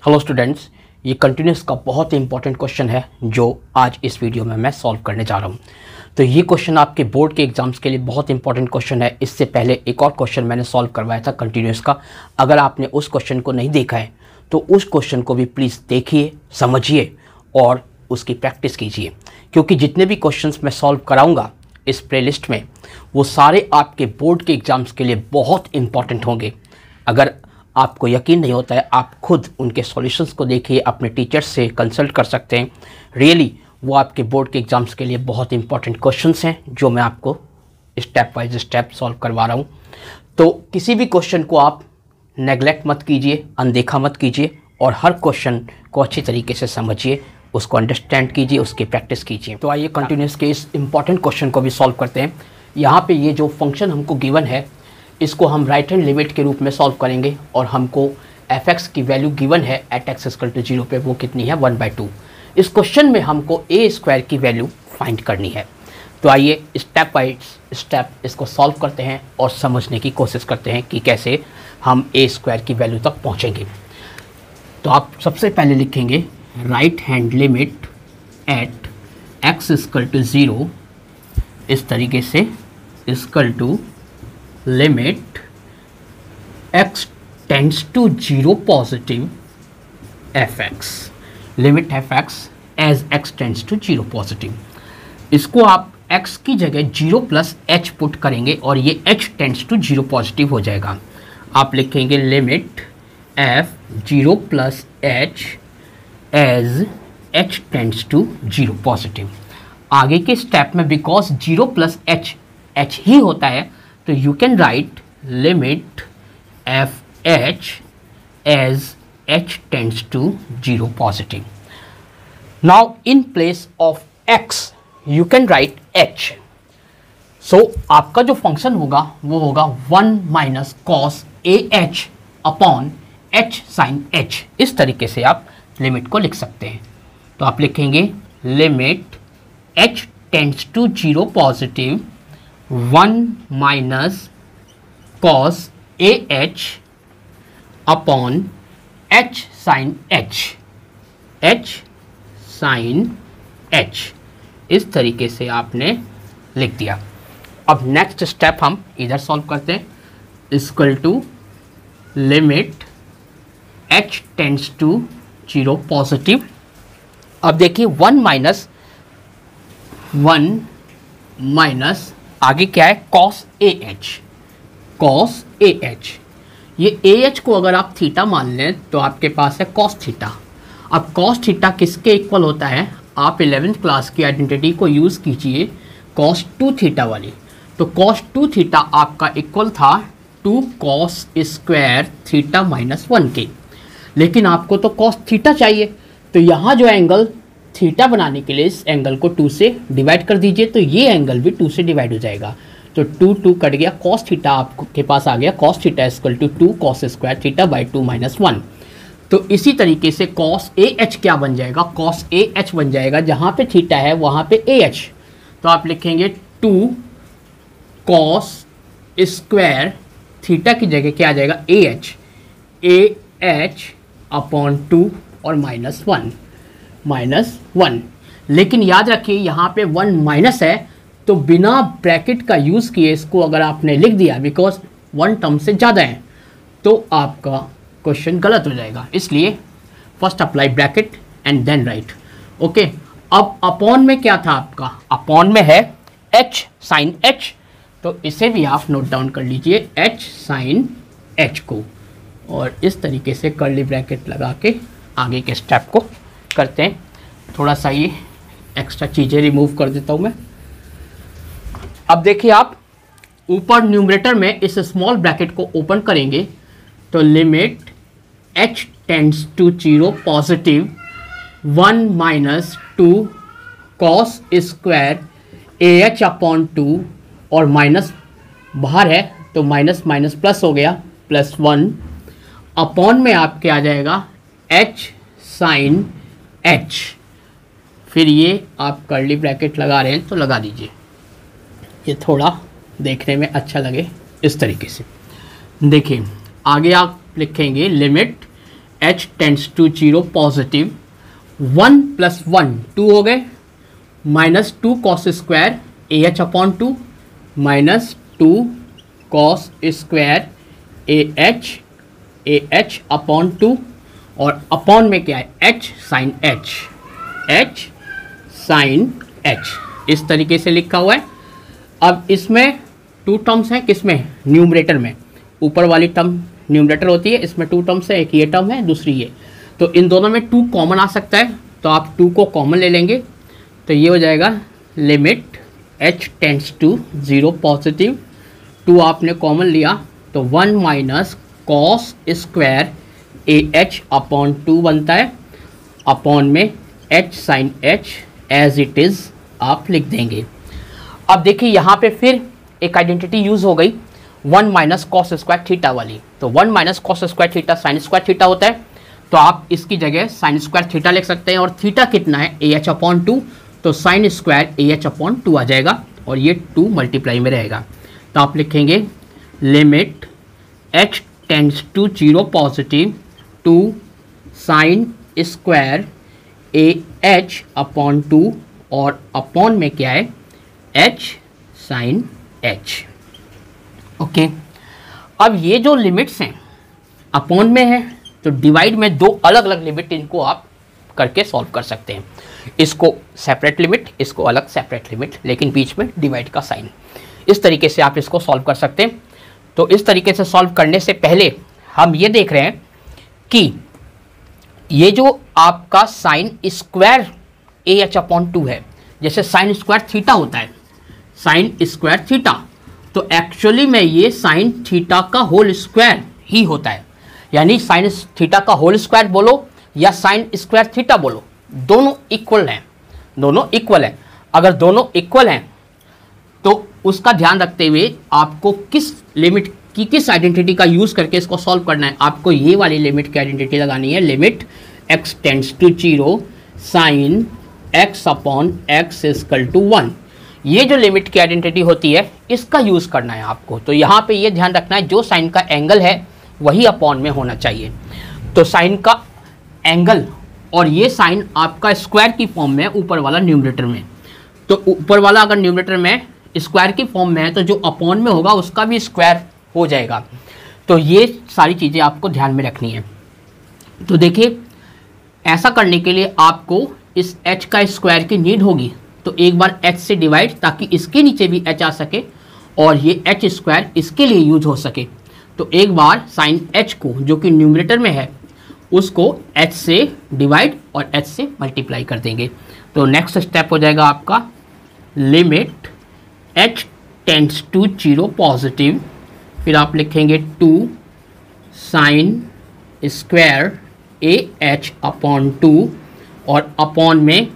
Hello students, ये continuous का बहुत ही इंपॉर्टेंट क्वेश्चन है जो आज इस वीडियो में मैं सॉल्व करने जा रहा हूँ। तो ये क्वेश्चन आपके बोर्ड के एग्जाम्स के लिए बहुत इंपॉर्टेंट क्वेश्चन है। इससे पहले एक और क्वेश्चन मैंने सॉल्व करवाया था कंटिन्यूस का। अगर आपने उस क्वेश्चन को नहीं देखा है तो उस क्वेश्चन को भी प्लीज़ देखिए, समझिए और उसकी प्रैक्टिस कीजिए, क्योंकि जितने भी क्वेश्चन मैं सॉल्व कराऊँगा इस प्लेलिस्ट में वो सारे आपके बोर्ड के एग्ज़ाम्स के लिए बहुत इंपॉर्टेंट होंगे। अगर आपको यकीन नहीं होता है, आप खुद उनके सॉल्यूशंस को देखिए, अपने टीचर्स से कंसल्ट कर सकते हैं। रियली वो आपके बोर्ड के एग्ज़ाम्स के लिए बहुत इंपॉर्टेंट क्वेश्चंस हैं जो मैं आपको स्टेप बाय स्टेप सॉल्व करवा रहा हूँ। तो किसी भी क्वेश्चन को आप नेगलेक्ट मत कीजिए, अनदेखा मत कीजिए और हर क्वेश्चन को अच्छी तरीके से समझिए, उसको अंडरस्टैंड कीजिए, उसकी प्रैक्टिस कीजिए। तो आइए कंटिन्यूस के इस इंपॉर्टेंट क्वेश्चन को भी सॉल्व करते हैं। यहाँ पे ये जो फंक्शन हमको गिवन है इसको हम राइट हैंड लिमिट के रूप में सॉल्व करेंगे और हमको f(x) की वैल्यू गिवन है एट x इक्वल टू 0 पे, वो कितनी है 1/2। इस क्वेश्चन में हमको a² की वैल्यू फाइंड करनी है। तो आइए स्टेप बाय स्टेप इसको सॉल्व करते हैं और समझने की कोशिश करते हैं कि कैसे हम a² की वैल्यू तक पहुँचेंगे। तो आप सबसे पहले लिखेंगे right hand limit at x equal to 0 इस तरीके से, equal to limit x tends to 0 positive f(x), limit f(x) as x tends to 0 positive. इसको आप x की जगह 0 प्लस h पुट करेंगे और ये h टेंड्स टू 0 पॉजिटिव हो जाएगा। आप लिखेंगे limit f 0 plus h as h tends to 0 positive. आगे के स्टेप में बिकॉज 0 प्लस h ही होता है तो you can write limit f(h) as h tends to 0 positive. Now in place of x you can write h. So आपका जो function होगा वो होगा 1 minus cos ah upon h sine h। इस तरीके से आप लिमिट को लिख सकते हैं। तो आप लिखेंगे limit h tends to 0 positive 1 minus cos ah upon h sine h। इस तरीके से आपने लिख दिया। अब नेक्स्ट स्टेप हम इधर सॉल्व करते हैं, equal to limit h tends to 0 positive. अब देखिए 1 माइनस आगे क्या है कॉस ah। ये ah को अगर आप थीटा मान लें तो आपके पास है कॉस थीटा। अब कॉस थीटा किसके इक्वल होता है? आप 11th क्लास की आइडेंटिटी को यूज़ कीजिए कॉस 2 थीटा वाली। तो कॉस 2 थीटा आपका इक्वल था 2 कॉस स्क्वायर थीटा माइनस 1 के। लेकिन आपको तो कॉस थीटा चाहिए, तो यहाँ जो एंगल थीटा बनाने के लिए इस एंगल को 2 से डिवाइड कर दीजिए, तो ये एंगल भी 2 से डिवाइड हो जाएगा। तो 2 कट गया, कॉस थीटा आपके पास आ गया cos theta equal to 2 cos square theta by 2 minus 1। तो इसी तरीके से कॉस ah क्या बन जाएगा? कॉस ah बन जाएगा, जहाँ पे थीटा है वहाँ पे ah। तो आप लिखेंगे 2 कॉस स्क्वायर थीटा की जगह क्या आ जाएगा ah अपॉन 2 और माइनस 1। लेकिन याद रखिए यहाँ पे 1 माइनस है तो बिना ब्रैकेट का यूज़ किए इसको अगर आपने लिख दिया बिकॉज 1 टर्म से ज़्यादा है तो आपका क्वेश्चन गलत हो जाएगा। इसलिए first apply bracket and then write. Okay, अब अपॉन में क्या था आपका? अपॉन में है h साइन h, तो इसे भी आप नोट डाउन कर लीजिए h साइन h को, और इस तरीके से कर्ली ब्रैकेट लगा के आगे के स्टेप को करते हैं। थोड़ा सा ये एक्स्ट्रा चीज़ें रिमूव कर देता हूँ मैं। अब देखिए आप ऊपर न्यूमरेटर में इस स्मॉल ब्रैकेट को ओपन करेंगे तो limit h tends to 0 positive 1 minus 2 cos square ah upon 2 और माइनस बाहर है तो माइनस माइनस प्लस हो गया प्लस 1 अपॉन में आपके आ जाएगा h साइन h। फिर ये आप कर्ली ब्रैकेट लगा रहे हैं तो लगा दीजिए, ये थोड़ा देखने में अच्छा लगे इस तरीके से। देखिए आगे आप लिखेंगे limit h tends to 0 positive, 1 + 1 2 हो गए, minus 2 cos square AH/2 minus 2 cos square AH/2 और अपॉन में क्या है h sin h, h sin h इस तरीके से लिखा हुआ है। अब इसमें 2 टर्म्स हैं, किसमें, न्यूमरेटर में, ऊपर वाली टर्म न्यूमरेटर होती है, इसमें 2 टर्म्स है, एक ये टर्म है दूसरी ये, तो इन दोनों में 2 कॉमन आ सकता है, तो आप 2 को कॉमन ले लेंगे, तो ये हो जाएगा limit h tends to 0 positive, 2 आपने कॉमन लिया तो 1 माइनस cos स्क्वायर AH/2 बनता है, अपॉन में h sin h as it is आप लिख देंगे। अब देखिए यहाँ पे फिर एक आइडेंटिटी यूज़ हो गई 1 माइनस कॉस स्क्वायर थीटा वाली, तो 1 minus cos square theta sine square theta होता है, तो आप इसकी जगह साइन स्क्वायर थीटा लिख सकते हैं, और थीटा कितना है AH/2, तो साइन स्क्वायर AH/2 आ जाएगा और ये 2 मल्टीप्लाई में रहेगा, तो आप लिखेंगे limit h tends to 0 positive 2 sine square AH/2 और अपॉन में क्या है h sin h। ओके, अब ये जो लिमिट्स हैं अपॉन में है, तो डिवाइड में 2 अलग अलग लिमिट इनको आप करके सॉल्व कर सकते हैं, इसको सेपरेट लिमिट, इसको अलग सेपरेट लिमिट, लेकिन बीच में डिवाइड का साइन, इस तरीके से आप इसको सॉल्व कर सकते हैं। तो इस तरीके से सॉल्व करने से पहले हम ये देख रहे हैं कि ये जो आपका साइन स्क्वायर AH/2 है, जैसे साइन स्क्वायर थीटा होता है, साइन स्क्वायर थीटा, तो एक्चुअली में ये साइन थीटा का होल स्क्वायर ही होता है, यानी साइन थीटा का होल स्क्वायर बोलो या साइन स्क्वायर थीटा बोलो, दोनों इक्वल हैं, दोनों इक्वल हैं। अगर दोनों इक्वल हैं तो उसका ध्यान रखते हुए आपको किस लिमिट की, किस आइडेंटिटी का यूज़ करके इसको सॉल्व करना है, आपको ये वाली लिमिट की आइडेंटिटी लगानी है, limit x tends to 0 sine x/x = 1। ये जो लिमिट की आइडेंटिटी होती है इसका यूज़ करना है आपको, तो यहाँ पे ये ध्यान रखना है जो साइन का एंगल है वही अपॉन में होना चाहिए, तो साइन का एंगल और ये साइन आपका स्क्वायर की फॉर्म में है ऊपर वाला न्यूमरेटर में, तो ऊपर वाला अगर न्यूमरेटर में स्क्वायर की फॉर्म में है तो जो अपॉन में होगा उसका भी स्क्वायर हो जाएगा, तो ये सारी चीज़ें आपको ध्यान में रखनी है। तो देखिए ऐसा करने के लिए आपको इस h का स्क्वायर की नीड होगी, तो एक बार h से डिवाइड, ताकि इसके नीचे भी h आ सके और ये h स्क्वायर इसके लिए यूज हो सके, तो एक बार साइन h को जो कि न्यूमरेटर में है उसको h से डिवाइड और h से मल्टीप्लाई कर देंगे, तो नेक्स्ट स्टेप हो जाएगा आपका limit h tends to 0 positive, फिर आप लिखेंगे 2 साइन स्क्वायर AH/2 और अपॉन में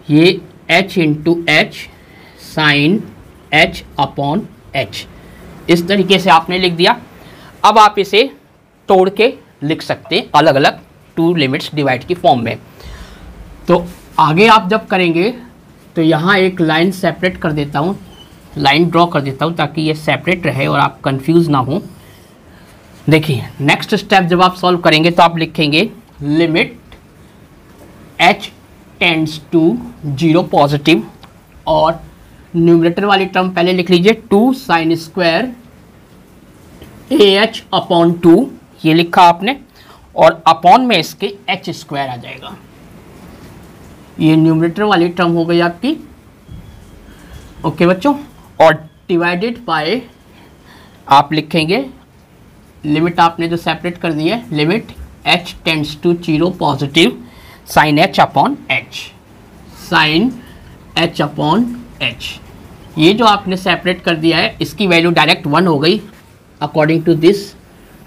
ये h into h sine h/h, इस तरीके से आपने लिख दिया। अब आप इसे तोड़ के लिख सकते हैं अलग अलग 2 लिमिट्स डिवाइड की फॉर्म में। तो आगे आप जब करेंगे तो यहाँ एक लाइन सेपरेट कर देता हूँ, लाइन ड्रॉ कर देता हूँ ताकि ये सेपरेट रहे और आप कंफ्यूज ना हो। देखिए नेक्स्ट स्टेप जब आप सॉल्व करेंगे तो आप लिखेंगे limit h tends to 0 positive और न्यूमरेटर वाली टर्म पहले लिख लीजिए 2 साइन स्क्वायर AH/2, ये लिखा आपने, और अपॉन में इसके h स्क्वायर आ जाएगा, ये न्यूमरेटर वाली टर्म हो गई आपकी। ओके बच्चों, और डिवाइडेड बाय आप लिखेंगे लिमिट आपने जो सेपरेट कर दी है, limit h tends to 0 positive sine h/h, sine h/h, ये जो आपने सेपरेट कर दिया है इसकी वैल्यू डायरेक्ट 1 हो गई अकॉर्डिंग टू दिस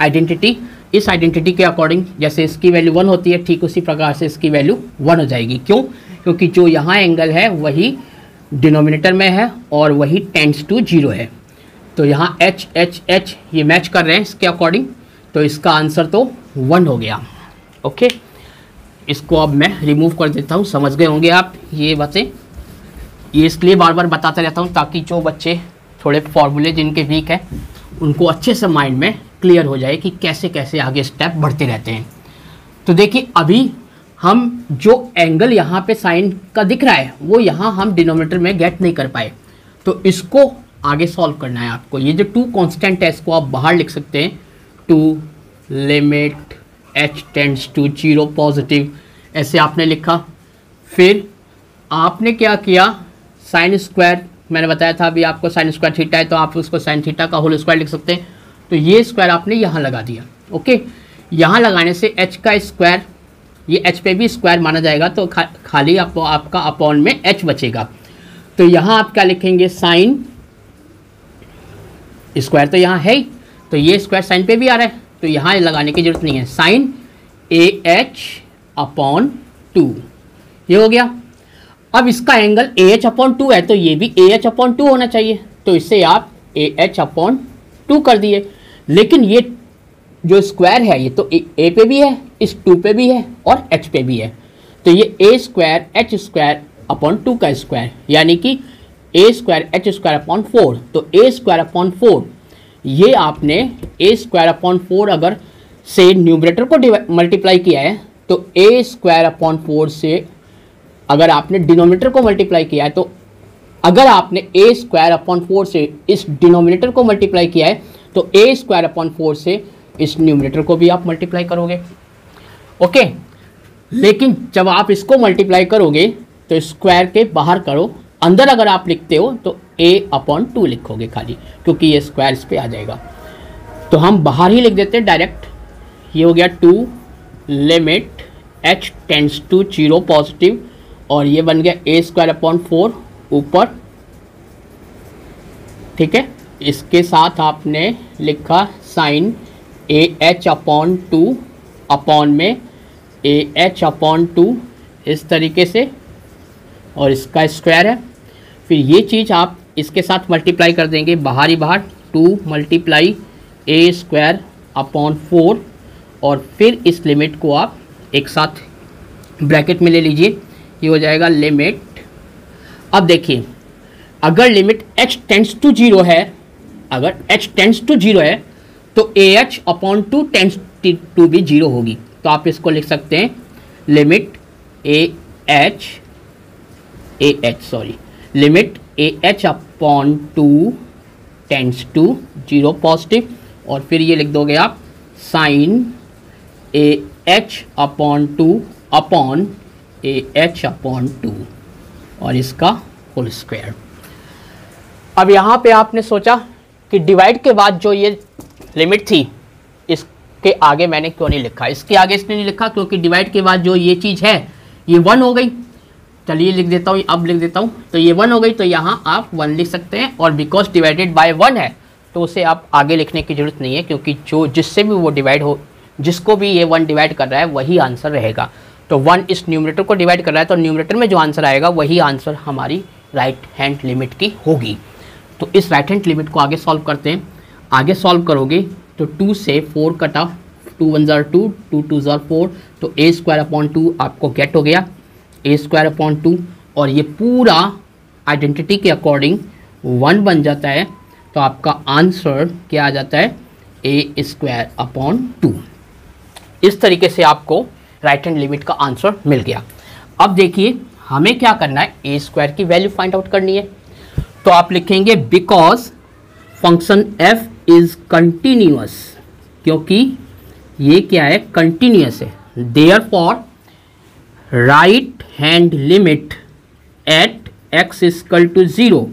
आइडेंटिटी। इस आइडेंटिटी के अकॉर्डिंग जैसे इसकी वैल्यू 1 होती है ठीक उसी प्रकार से इसकी वैल्यू 1 हो जाएगी। क्यों? क्योंकि जो यहाँ एंगल है वही डिनोमिनेटर में है और वही टेंड्स टू 0 है, तो यहाँ h h h ये मैच कर रहे हैं इसके अकॉर्डिंग, तो इसका आंसर तो 1 हो गया। ओके, इसको अब मैं रिमूव कर देता हूँ। समझ गए होंगे आप ये बातें, ये इसलिए बार बार बताता रहता हूँ ताकि जो बच्चे थोड़े फॉर्मूले जिनके वीक हैं उनको अच्छे से माइंड में क्लियर हो जाए कि कैसे कैसे आगे स्टेप बढ़ते रहते हैं। तो देखिए अभी हम जो एंगल यहाँ पे साइन का दिख रहा है वो यहाँ हम डिनोमिनेटर में गेट नहीं कर पाए, तो इसको आगे सॉल्व करना है आपको। ये जो टू कांस्टेंट है इसको आप बाहर लिख सकते हैं, two limit h tends to 0 positive, ऐसे आपने लिखा। फिर आपने क्या किया, साइन स्क्वायर, मैंने बताया था अभी आपको साइन स्क्वायर थीटा है तो आप उसको साइन थीटा का होल स्क्वायर लिख सकते हैं, तो ये स्क्वायर आपने यहाँ लगा दिया। ओके, यहाँ लगाने से h का स्क्वायर, ये h पे भी स्क्वायर माना जाएगा तो खाली आपका अपॉन में h बचेगा। तो यहाँ आप क्या लिखेंगे, साइन स्क्वायर तो यहाँ है ही, तो ये स्क्वायर साइन पे भी आ रहा है तो यहाँ लगाने की जरूरत नहीं है, साइन AH अपॉन 2, ये हो गया। अब इसका एंगल AH अपॉन 2 है तो ये भी AH अपॉन 2 होना चाहिए, तो इससे आप AH अपॉन 2 कर दिए। लेकिन ये जो स्क्वायर है ये तो A पे भी है, इस 2 पे भी है और H पे भी है, तो ये A square H square upon 2 का स्क्वायर, यानी कि A square H square upon 4, तो A स्क्वायर अपॉन 4, ये आपने A स्क्वायर अपॉन 4 अगर से न्यूमरेटर को मल्टीप्लाई किया है तो A स्क्वायर अपॉन 4 से अगर आपने डिनोमिनेटर को मल्टीप्लाई किया है, तो अगर आपने A स्क्वायर अपॉन 4 से इस डिनोमिनेटर को मल्टीप्लाई किया है तो A स्क्वायर अपॉन 4 से इस न्यूमरेटर को भी आप मल्टीप्लाई करोगे। ओके, लेकिन जब आप इसको मल्टीप्लाई करोगे तो स्क्वायर के बाहर करो, अंदर अगर आप लिखते हो तो A अपॉन 2 लिखोगे खाली, क्योंकि ये स्क्वायर इस पे आ जाएगा। तो हम बाहर ही लिख देते हैं डायरेक्ट, ये हो गया 2 limit h tends to 0 positive, और ये बन गया A स्क्वायर अपॉन 4 ऊपर, ठीक है। इसके साथ आपने लिखा साइन AH अपॉन 2 अपॉन में AH अपॉन 2 इस तरीके से, और इसका स्क्वायर है। फिर ये चीज़ आप इसके साथ मल्टीप्लाई कर देंगे बाहर ही बाहर, 2 मल्टीप्लाई A स्क्वायर अपॉन 4, और फिर इस लिमिट को आप एक साथ ब्रैकेट में ले लीजिए, ये हो जाएगा लिमिट। अब देखिए अगर लिमिट h टेंड्स टू 0 है, अगर h टेंड्स टू 0 है तो AH अपॉन 2 टेंड्स टू भी 0 होगी, तो आप इसको लिख सकते हैं limit limit AH upon 2 tends to 0 positive, और फिर ये लिख दोगे आप sine AH upon 2 upon AH upon 2 और इसका होल स्क्वायर। अब यहाँ पे आपने सोचा कि डिवाइड के बाद जो ये लिमिट थी इसके आगे मैंने क्यों नहीं लिखा, इसके आगे इसने नहीं लिखा क्योंकि डिवाइड के बाद जो ये चीज़ है ये 1 हो गई। चलिए लिख देता हूँ, अब लिख देता हूँ, तो ये 1 हो गई, तो यहाँ आप 1 लिख सकते हैं, और बिकॉज डिवाइडेड बाय 1 है तो उसे आप आगे लिखने की जरूरत नहीं है, क्योंकि जो जिससे भी वो डिवाइड हो, जिसको भी ये 1 डिवाइड कर रहा है वही आंसर रहेगा। तो 1 इस न्यूमरेटर को डिवाइड कर रहा है तो न्यूमरेटर में जो आंसर आएगा वही आंसर हमारी राइट हैंड लिमिट की होगी। तो इस राइट हैंड लिमिट को आगे सॉल्व करते हैं। आगे सॉल्व करोगे तो 2 से 4 कटा, 2 1 जार 2, 2 2 जार 4, तो A स्क्वायर अपॉन 2 आपको गेट हो गया, A स्क्वायर अपॉन 2, और ये पूरा आइडेंटिटी के अकॉर्डिंग 1 बन जाता है, तो आपका आंसर क्या आ जाता है, A स्क्वायर अपॉन 2। इस तरीके से आपको राइट हैंड लिमिट का आंसर मिल गया। अब देखिए हमें क्या करना है, A स्क्वायर की वैल्यू फाइंड आउट करनी है, तो आप लिखेंगे because function f is continuous, क्योंकि ये क्या है, कंटिन्यूअस है, therefore right hand limit at x equal to 0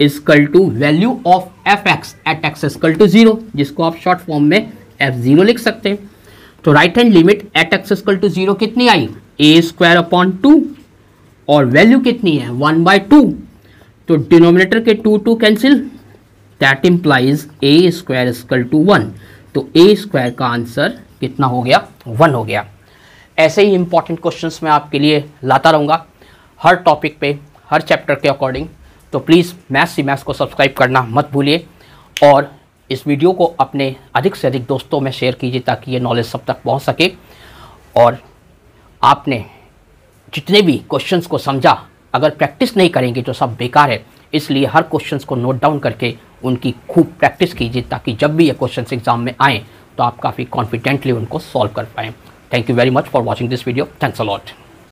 equal to value of fx at x equal to 0, जिसको आप शॉर्ट फॉर्म में f0 लिख सकते हैं। तो right hand limit at x equal to 0 कितनी आई, A स्क्वायर अपॉन 2, और वैल्यू कितनी है 1/2, तो डिनोमिनेटर के 2 2 cancel, that implies A square equal to 1, तो A स्क्वायर का आंसर कितना हो गया, 1 हो गया। ऐसे ही इंपॉर्टेंट क्वेश्चंस मैं आपके लिए लाता रहूँगा हर टॉपिक पे, हर चैप्टर के अकॉर्डिंग। तो प्लीज़ मैथ्स को सब्सक्राइब करना मत भूलिए, और इस वीडियो को अपने अधिक से अधिक दोस्तों में शेयर कीजिए ताकि ये नॉलेज सब तक पहुंच सके। और आपने जितने भी क्वेश्चंस को समझा, अगर प्रैक्टिस नहीं करेंगे तो सब बेकार है, इसलिए हर क्वेश्चंस को नोट डाउन करके उनकी खूब प्रैक्टिस कीजिए ताकि जब भी ये क्वेश्चंस एग्जाम में आएँ तो आप काफ़ी कॉन्फिडेंटली उनको सॉल्व कर पाएँ। Thank you very much for watching this video. Thanks a lot.